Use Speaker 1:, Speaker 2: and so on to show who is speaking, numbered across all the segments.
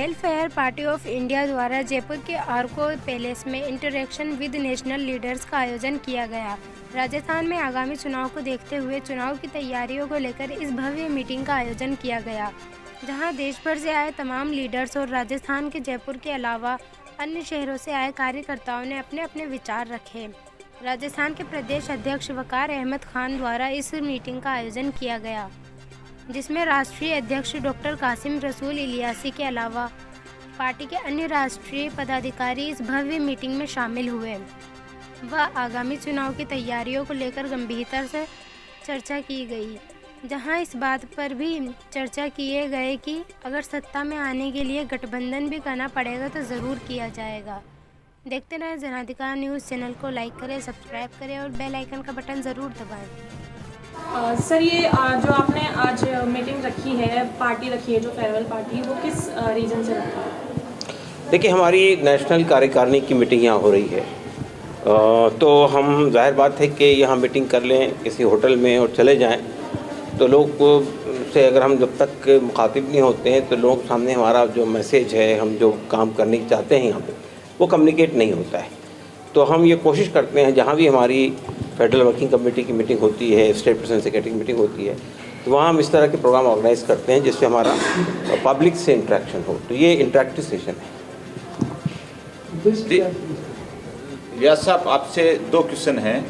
Speaker 1: Welfare party of India द्वारा जयपुर के आर्को palace में इंटरेक्शन विद नेशनल लीडर्स का आयोजन किया गया। राजस्थान में आगामी चुनाव को देखते हुए चुनाव की तैयारियों को लेकर इस भव्य मीटिंग का आयोजन किया गया, जहां देश भर से आए तमाम लीडर्स और राजस्थान के जयपुर के अलावा अन्य शहरों से आए कार्यकर्ताओं ने अपने अपने विचार रखे। राजस्थान के प्रदेश अध्यक्ष वकार अहमद खान द्वारा इस मीटिंग का आयोजन किया गया, जिसमें राष्ट्रीय अध्यक्ष डॉक्टर कासिम रसूल इलियासी के अलावा पार्टी के अन्य राष्ट्रीय पदाधिकारी इस भव्य मीटिंग में शामिल हुए व आगामी चुनाव की तैयारियों को लेकर गंभीरता से चर्चा की गई, जहां इस बात पर भी चर्चा किए गए कि अगर सत्ता में आने के लिए गठबंधन भी करना पड़ेगा तो ज़रूर किया जाएगा। देखते रहें जनाधिकार न्यूज़ चैनल को लाइक करें, सब्सक्राइब करें और बेल आइकन का बटन ज़रूर दबाएं।
Speaker 2: सर, ये जो आपने आज मीटिंग रखी है, पार्टी रखी है जो फेयरवेल पार्टी, वो किस रीज़न से रखा है?
Speaker 3: देखिए, हमारी नेशनल कार्यकारिणी की मीटिंग यहाँ हो रही है, तो हम जाहिर बात है कि यहाँ मीटिंग कर लें किसी होटल में और चले जाएं तो लोग से अगर हम जब तक मुखातिब नहीं होते हैं तो लोग सामने हमारा जो मैसेज है, हम जो काम करने की चाहते हैं यहाँ पे, वो कम्युनिकेट नहीं होता है। तो हम ये कोशिश करते हैं जहाँ भी हमारी फेडरल वर्किंग कमेटी की मीटिंग होती है, स्टेट प्रेसिडेंट सेक्रेटरी की मीटिंग होती है, तो वहाँ हम इस तरह के प्रोग्राम ऑर्गेनाइज करते हैं जिससे हमारा पब्लिक से इंटरेक्शन हो। तो ये इंटरेक्टिव सेशन है।
Speaker 4: व्यास साहब, आपसे 2 क्वेश्चन हैं।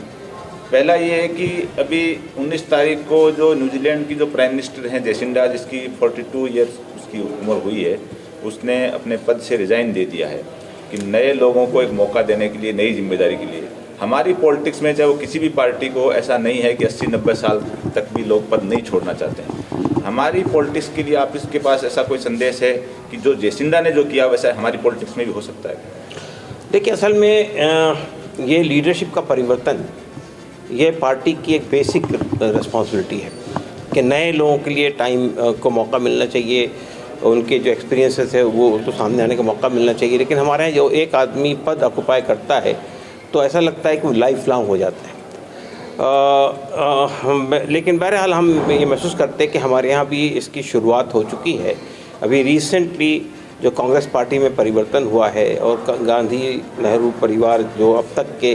Speaker 4: पहला ये है कि अभी 19 तारीख को जो न्यूजीलैंड की जो प्राइम मिनिस्टर हैं जेसिंडा, जिसकी 42 ईयर्स उसकी उम्र हुई है, उसने अपने पद से रिज़ाइन दे दिया है कि नए लोगों को एक मौका देने के लिए, नई जिम्मेदारी के लिए। हमारी पॉलिटिक्स में चाहे वो किसी भी पार्टी को, ऐसा नहीं है कि 80-90 साल तक भी लोग पद नहीं छोड़ना चाहते हैं। हमारी पॉलिटिक्स के लिए आप इसके पास ऐसा कोई संदेश है कि जो जेसिंडा ने जो किया वैसा हमारी पॉलिटिक्स में भी हो सकता है?
Speaker 3: देखिए, असल में ये लीडरशिप का परिवर्तन, ये पार्टी की एक बेसिक रिस्पॉन्सिबिलिटी है कि नए लोगों के लिए टाइम को मौका मिलना चाहिए, उनके जो एक्सपीरियंसेस है वो तो सामने आने का मौका मिलना चाहिए। लेकिन हमारे यहाँ जो एक आदमी पद ऑक्यूपाई करता है तो ऐसा लगता है कि वो लाइफ लॉन्ग हो जाता है। लेकिन बहरहाल हम ये महसूस करते हैं कि हमारे यहाँ भी इसकी शुरुआत हो चुकी है। अभी रिसेंटली जो कांग्रेस पार्टी में परिवर्तन हुआ है और गांधी नेहरू परिवार जो अब तक के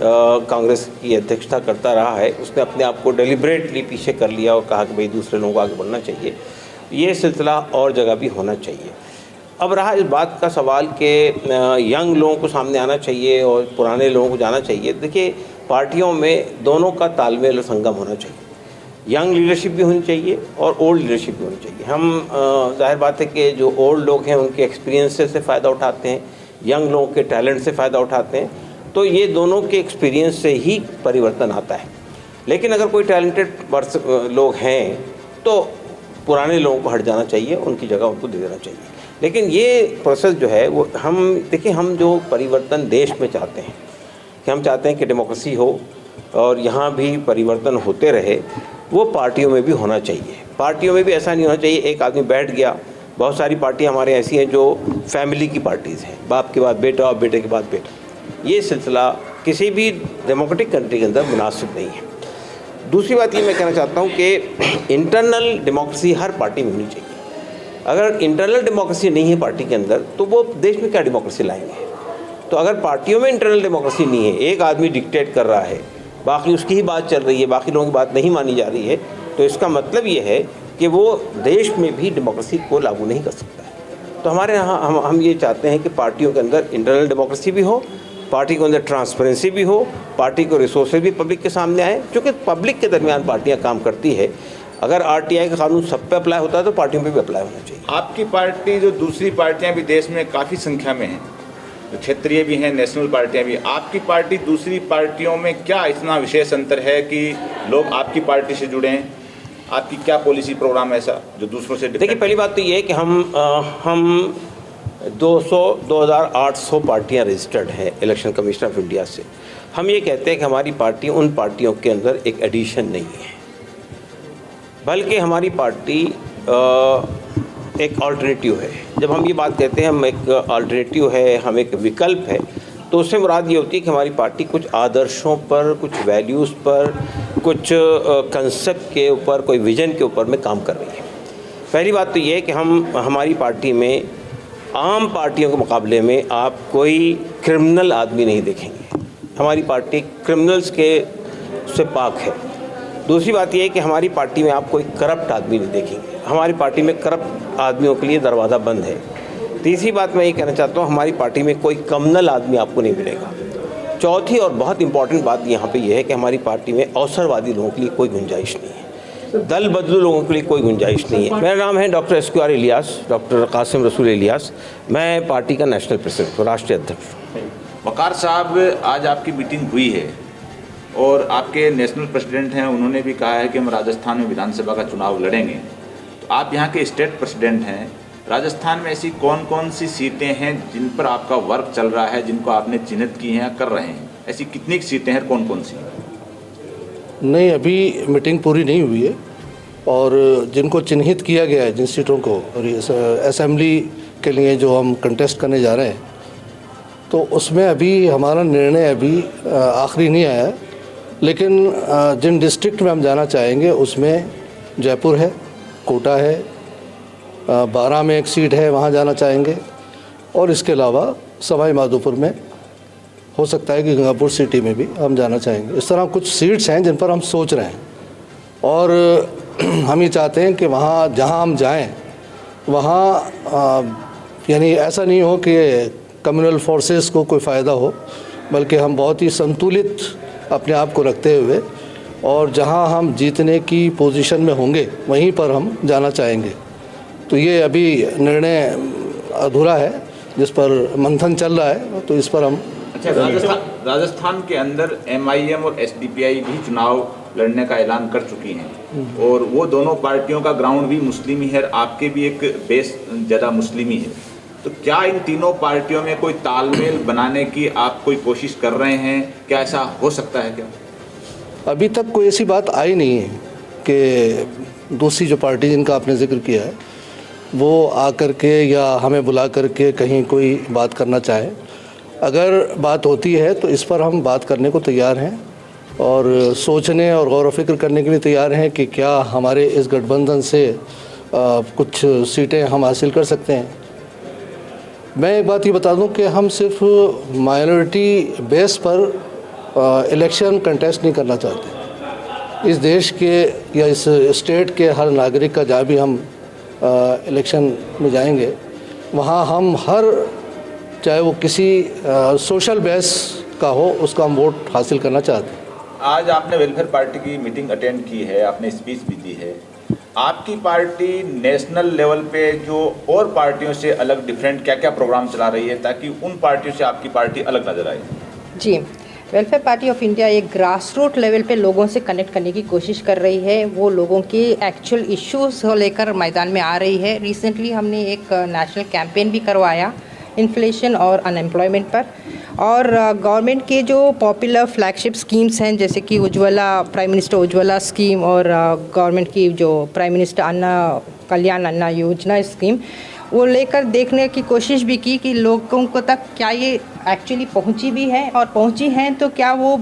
Speaker 3: कांग्रेस की अध्यक्षता करता रहा है, उसने अपने आप को डेलिब्रेटली पीछे कर लिया और कहा कि भाई दूसरे लोगों को आगे बढ़ना चाहिए। ये सिलसिला और जगह भी होना चाहिए। अब रहा इस बात का सवाल कि यंग लोगों को सामने आना चाहिए और पुराने लोगों को जाना चाहिए। देखिए, पार्टियों में दोनों का तालमेल और संगम होना चाहिए। यंग लीडरशिप भी होनी चाहिए और ओल्ड लीडरशिप भी होनी चाहिए। हम जाहिर बात है कि जो ओल्ड लोग हैं उनके एक्सपीरियंस से फ़ायदा उठाते हैं, यंग लोगों के टैलेंट से फ़ायदा उठाते हैं, तो ये दोनों के एक्सपीरियंस से ही परिवर्तन आता है। लेकिन अगर कोई टैलेंटेड लोग हैं तो पुराने लोगों को हट जाना चाहिए, उनकी जगह उनको दे देना चाहिए। लेकिन ये प्रोसेस जो है वो हम जो परिवर्तन देश में चाहते हैं कि हम चाहते हैं कि डेमोक्रेसी हो और यहाँ भी परिवर्तन होते रहे, वो पार्टियों में भी होना चाहिए। पार्टियों में भी ऐसा नहीं होना चाहिए एक आदमी बैठ गया। बहुत सारी पार्टियाँ हमारे ऐसी हैं जो फैमिली की पार्टीज़ हैं, बाप के बाद बेटा और बेटे के बाद बेटा। ये सिलसिला किसी भी डेमोक्रेटिक कंट्री के अंदर मुनासिब नहीं है। दूसरी बात ये मैं कहना चाहता हूँ कि इंटरनल डेमोक्रेसी हर पार्टी में होनी चाहिए। अगर इंटरनल डेमोक्रेसी नहीं है पार्टी के अंदर तो वो देश में क्या डेमोक्रेसी लाएंगे? तो अगर पार्टियों में इंटरनल डेमोक्रेसी नहीं है, एक आदमी डिक्टेट कर रहा है, बाकी उसकी ही बात चल रही है, बाकी लोगों की बात नहीं मानी जा रही है, तो इसका मतलब ये है कि वो देश में भी डेमोक्रेसी को लागू नहीं कर सकता है। तो हमारे यहाँ हम ये चाहते हैं कि पार्टियों के अंदर इंटरनल डेमोक्रेसी भी हो, पार्टी के अंदर ट्रांसपेरेंसी भी हो, पार्टी को रिसोर्सेज भी पब्लिक के सामने आए, क्योंकि पब्लिक के दरमियान पार्टियां काम करती है। अगर आरटीआई का कानून सब पे अप्लाई होता है तो पार्टियों पे भी अप्लाई होना चाहिए।
Speaker 4: आपकी पार्टी, जो दूसरी पार्टियां भी देश में काफ़ी संख्या में हैं, जो क्षेत्रीय भी हैं, नेशनल पार्टियां भी, आपकी पार्टी दूसरी पार्टियों में क्या इतना विशेष अंतर है कि लोग आपकी पार्टी से जुड़ें? आपकी क्या पॉलिसी प्रोग्राम है ऐसा जो दूसरों से?
Speaker 3: देखिए, पहली बात तो ये है कि हम 2800 पार्टियां रजिस्टर्ड हैं इलेक्शन कमीशन ऑफ इंडिया से। हम ये कहते हैं कि हमारी पार्टी उन पार्टियों के अंदर एक एडिशन नहीं है, बल्कि हमारी पार्टी एक अल्टरनेटिव है। जब हम ये बात कहते हैं हम एक अल्टरनेटिव है, हम एक विकल्प है, तो उससे मुराद ये होती है कि हमारी पार्टी कुछ आदर्शों पर, कुछ वैल्यूज़ पर, कुछ कंसेप्ट के ऊपर, कोई विज़न के ऊपर में काम कर रही है। पहली बात तो ये है कि हमारी पार्टी में आम पार्टियों के मुकाबले में आप कोई क्रिमिनल आदमी नहीं देखेंगे। हमारी पार्टी क्रिमिनल्स के से पाक है। दूसरी बात यह है कि हमारी पार्टी में आप कोई करप्ट आदमी नहीं देखेंगे। हमारी पार्टी में करप्ट आदमियों के लिए दरवाज़ा बंद है। तीसरी बात मैं ये कहना चाहता हूँ, हमारी पार्टी में कोई कम्युनल आदमी आपको नहीं मिलेगा। चौथी और बहुत इंपॉर्टेंट बात यहाँ पे ये है कि हमारी पार्टी में अवसरवादी लोगों के लिए कोई गुंजाइश नहीं है, दल बदलू लोगों के लिए कोई गुंजाइश नहीं है। मेरा नाम है doctor SQR Ilyas, doctor Qasim Rasool Ilyas. मैं पार्टी का नेशनल प्रेसिडेंट, राष्ट्रीय अध्यक्ष हूँ।
Speaker 4: वकार साहब, आज आपकी मीटिंग हुई है और आपके नेशनल प्रेसिडेंट हैं, उन्होंने भी कहा है कि हम राजस्थान में विधानसभा का चुनाव लड़ेंगे। तो आप यहाँ के स्टेट प्रेसिडेंट हैं, राजस्थान में ऐसी कौन कौन सी सीटें हैं जिन पर आपका वर्क चल रहा है, जिनको आपने चिन्हित की हैं, कर रहे हैं? ऐसी कितनी सीटें हैं, कौन कौन सी?
Speaker 5: नहीं, अभी मीटिंग पूरी नहीं हुई है और जिनको चिन्हित किया गया है, जिन सीटों को, और असेंबली के लिए जो हम कंटेस्ट करने जा रहे हैं, तो उसमें अभी हमारा निर्णय अभी आखिरी नहीं आया है। लेकिन जिन डिस्ट्रिक्ट में हम जाना चाहेंगे उसमें जयपुर है, कोटा है, 12 में एक सीट है, वहाँ जाना चाहेंगे, और इसके अलावा सवाई माधोपुर में हो सकता है कि गंगापुर सिटी में भी हम जाना चाहेंगे। इस तरह कुछ सीट्स हैं जिन पर हम सोच रहे हैं और हम ये चाहते हैं कि वहाँ जहाँ हम जाएं वहाँ यानी ऐसा नहीं हो कि कम्युनल फोर्सेस को कोई फ़ायदा हो, बल्कि हम बहुत ही संतुलित अपने आप को रखते हुए और जहाँ हम जीतने की पोजीशन में होंगे वहीं पर हम जाना चाहेंगे। तो ये अभी निर्णय अधूरा है जिस पर मंथन चल रहा है, तो इस पर हम
Speaker 4: राजस्थान के अंदर MIM और SDPI भी चुनाव लड़ने का ऐलान कर चुकी हैं और वो दोनों पार्टियों का ग्राउंड भी मुस्लिम ही है, आपके भी एक बेस ज़्यादा मुस्लिम ही है। तो क्या इन तीनों पार्टियों में कोई तालमेल बनाने की आप कोई कोशिश कर रहे हैं? क्या ऐसा हो सकता है क्या?
Speaker 5: अभी तक कोई ऐसी बात आई नहीं है कि दूसरी जो पार्टी जिनका आपने जिक्र किया है वो आकर के या हमें बुला करके कहीं कोई बात करना चाहे। अगर बात होती है तो इस पर हम बात करने को तैयार हैं और सोचने और गौर व फिक्र करने के लिए तैयार हैं कि क्या हमारे इस गठबंधन से कुछ सीटें हम हासिल कर सकते हैं। मैं एक बात ये बता दूं कि हम सिर्फ माइनॉरिटी बेस पर इलेक्शन कंटेस्ट नहीं करना चाहते। इस देश के या इस स्टेट के हर नागरिक का जहाँ भी हम इलेक्शन में जाएंगे वहाँ हम हर, चाहे वो किसी सोशल बेस का हो, उसका हम वोट हासिल करना चाहते हैं।
Speaker 4: आज आपने वेलफेयर पार्टी की मीटिंग अटेंड की है, आपने स्पीच भी दी है। आपकी पार्टी नेशनल लेवल पे जो और पार्टियों से अलग डिफरेंट क्या क्या प्रोग्राम चला रही है ताकि उन पार्टियों से आपकी पार्टी अलग नजर आए?
Speaker 6: जी, वेलफेयर पार्टी ऑफ इंडिया एक ग्रास रूट लेवल पे लोगों से कनेक्ट करने की कोशिश कर रही है। वो लोगों के एक्चुअल इश्यूज को लेकर मैदान में आ रही है। रिसेंटली हमने एक नेशनल कैंपेन भी करवाया इन्फ्लेशन और अनएम्प्लॉयमेंट पर, और गवर्नमेंट के जो पॉपुलर फ्लैगशिप स्कीम्स हैं जैसे कि Ujjwala, prime minister Ujjwala scheme, और गवर्नमेंट की जो प्राइम मिनिस्टर अन्न योजना स्कीम, वो लेकर देखने की कोशिश भी की कि लोगों को तक क्या ये एक्चुअली पहुंची भी है, और पहुंची हैं तो क्या वो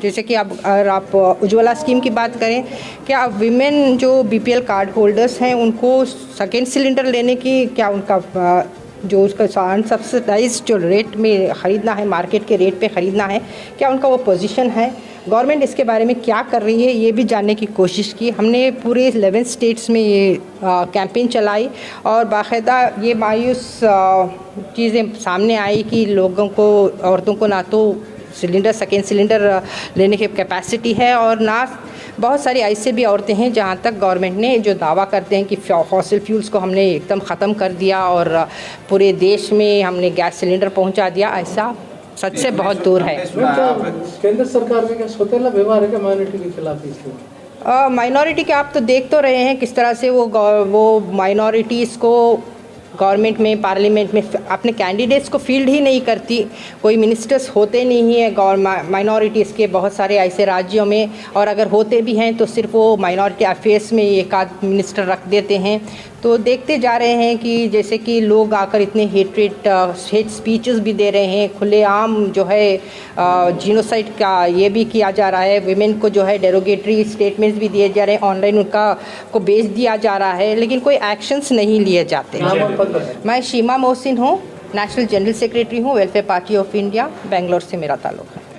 Speaker 6: जैसे कि अब अगर आप उज्ज्वला स्कीम की बात करें, क्या विमेन जो BPL कार्ड होल्डर्स हैं उनको सेकेंड सिलेंडर लेने की क्या उनका जो उसका अनसब्सिडाइज्ड जो रेट में ख़रीदना है, मार्केट के रेट पे ख़रीदना है, क्या उनका वो पोजीशन है? गवर्नमेंट इसके बारे में क्या कर रही है ये भी जानने की कोशिश की। हमने पूरे 11 स्टेट्स में ये कैंपेन चलाई और बाकायदा ये मायूस चीज़ें सामने आई कि लोगों को, औरतों को ना तो सिलेंडर, सेकेंड सिलेंडर लेने की कैपेसिटी है, और ना बहुत सारी ऐसे भी औरतें हैं जहाँ तक गवर्नमेंट ने जो दावा करते हैं कि फॉसिल फ्यूल्स को हमने एकदम ख़त्म कर दिया और पूरे देश में हमने गैस सिलेंडर पहुँचा दिया, ऐसा सच से बहुत दूर है।
Speaker 5: केंद्र सरकार का क्या सौतेला व्यवहार है क्या माइनॉरिटी के खिलाफ इसमें?
Speaker 6: माइनॉरिटी के आप तो देख तो रहे हैं किस तरह से वो माइनॉरिटीज़ को गवर्नमेंट में, पार्लियामेंट में अपने कैंडिडेट्स को फील्ड ही नहीं करती। कोई मिनिस्टर्स होते नहीं है माइनॉरिटीज़ के बहुत सारे ऐसे राज्यों में, और अगर होते भी हैं तो सिर्फ वो माइनॉरिटी अफेयर्स में एक आध मिनिस्टर रख देते हैं। तो देखते जा रहे हैं कि जैसे कि लोग आकर इतने हेट स्पीचेस भी दे रहे हैं, खुलेआम जो है जीनोसाइड का ये भी किया जा रहा है, विमेन को जो है डेरोगेटरी स्टेटमेंट्स भी दिए जा रहे हैं, ऑनलाइन उनका को बेच दिया जा रहा है, लेकिन कोई एक्शंस नहीं लिए जाते।
Speaker 7: पद पर है?
Speaker 6: मैं शीमा मोहसिन हूँ, नेशनल जनरल सेक्रेटरी हूँ, welfare party of India, Bangalore से मेरा ताल्लुक है।